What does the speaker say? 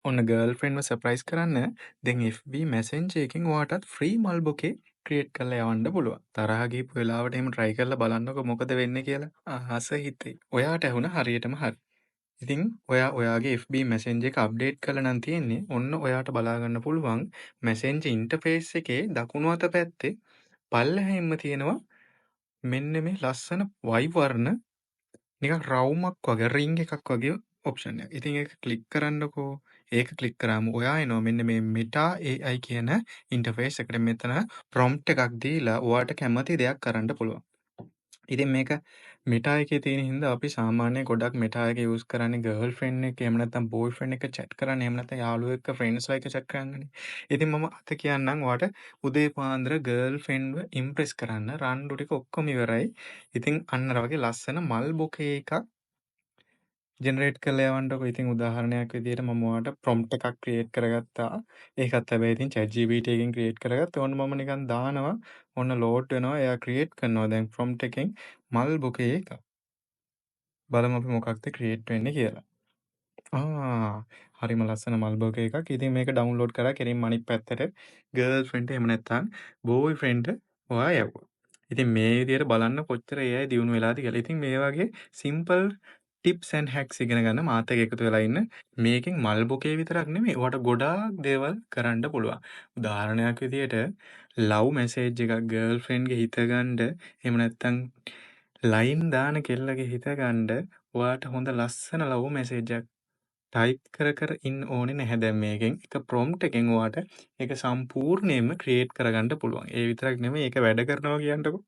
ඔන්න ගර්ල්ෆ්‍රෙන්ඩ්ව සර්ප්‍රයිස් කරන්න දැන් FB Messenger එකෙන් ඔයාටත් ෆ්‍රී මල් බොකේ ක්‍රියේට් කරලා යවන්න පුළුවන්. තරහා ගිහපු වෙලාවට එහෙම try කරලා බලන්නකෝ මොකද වෙන්නේ කියලා. ආස හිතෙයි. ඔයාට ඇහුණ හරියටම හරි. ඉතින් ඔයා ඔයාගේ FB Messenger එක අප්ඩේට් කරලා නම් තියෙන්නේ. ඔන්න ඔයාට බලා ගන්න පුළුවන් Messenger ඉන්ටර්ෆේස් එකේ දකුණු අත පැත්තේ පල්ලෙහායින්ම තියෙනවා මෙන්න මේ ලස්සන වර්ණ නිකන් රවුමක් වගේ රින් එකක් වගේ ඔප්ෂන් එකක්. ඉතින් ඒක ක්ලික් කරන්නකෝ. ඒක ක්ලික් කරාම ඔයා එනවා මෙන්න මේ Meta AI කියන ඉන්ටර්ෆේස් එකට. මෙතන ප්‍රොම්ප්ට් එකක් දීලා ඔයාට කැමති දෙයක් කරන්න පුළුවන්. ඉතින් මේක Meta එකේ තියෙන හින්දා අපි සාමාන්‍යයෙන් ගොඩක් Meta එක යූස් කරන්නේ ගර්ල්ෆ්‍රෙන්ඩ් එක්ක එහෙම නැත්නම් බෝයිෆ්‍රෙන්ඩ් එක්ක chat කරන්න. එහෙම නැත්නම් යාළුවෝ එක්ක ෆ්‍රෙන්ඩ්ස්ලා එක්ක chat කරන්නනේ. ඉතින් මම අද කියන්නම් ඔයාට උදේ පාන්දර ගර්ල්ෆ්‍රෙන්ඩ්ව ඉම්ප්‍රෙස් කරන්න රණ්ඩු ටික ඔක්කොම ඉවරයි. ඉතින් අන්න අර වගේ ලස්සන මල් බොකේ එකක් ජෙනරේට් කරලා යවන්නකෝ. ඉතින් උදාහරණයක් විදියට මම ඔයාලට ප්‍රොම්ප්ට් එකක් ක්‍රියේට් කරගත්තා. ඒකත් හැබැයි ඉතින් ChatGPT එකෙන් ක්‍රියේට් කරගත්තා. ඔන්න මම නිකන් දානවා. ඔන්න ලෝඩ් වෙනවා. එයා ක්‍රියේට් කරනවා දැන් ප්‍රොම්ප්ට් එකෙන් මල් බොකේ එකක්. බලමු අපි මොකක්ද ක්‍රියේට් වෙන්නේ කියලා. හරිම ලස්සන මල් බොකේ එකක්. ඉතින් මේක ඩවුන්ලෝඩ් කරා කෙලින්ම අනිත් පැත්තට ගර්ල්ෆ්‍රෙන්ඩ්ට එහෙම නැත්නම් බෝයිෆ්‍රෙන්ඩ්ට ඔයා යවුවා. ඉතින් මේ විදියට බලන්න කොච්චර AI දියුණු වෙලාද කියලා. ඉතින් මේ වගේ සිම්පල් ටිප්ස් ඇන්ඩ් හැක්ස් ඉගෙන ගන්න මාත් එක්ක එකතු වෙලා ඉන්න. මේකෙන් මල් බොකේ විතරක් නෙමෙයි ඔයාට ගොඩාක් දේවල් කරන්න පුළුවන්. උදාහරණයක් විදියට ලව් මැසේජ් එකක් ගර්ල්ෆ්‍රෙන්ඩ්ගේ හිත ගන්න එහෙම නැත්නම් ලයින් දාන කෙල්ලගේ හිත ගන්න ඔයාට හොඳ ලස්සන ලව් මැසේජ් එකක් ටයිප් කර කර ඉන්න ඕනේ නැහැ දැන් මේකෙන්. එක ප්‍රොම්ප්ට් එකෙන් ඔයාට ඒක සම්පූර්ණයෙන්ම ක්‍රියේට් කරගන්න පුළුවන්. ඒ විතරක් නෙමෙයි ඒක වැඩ කරනවා කියන්නකෝ.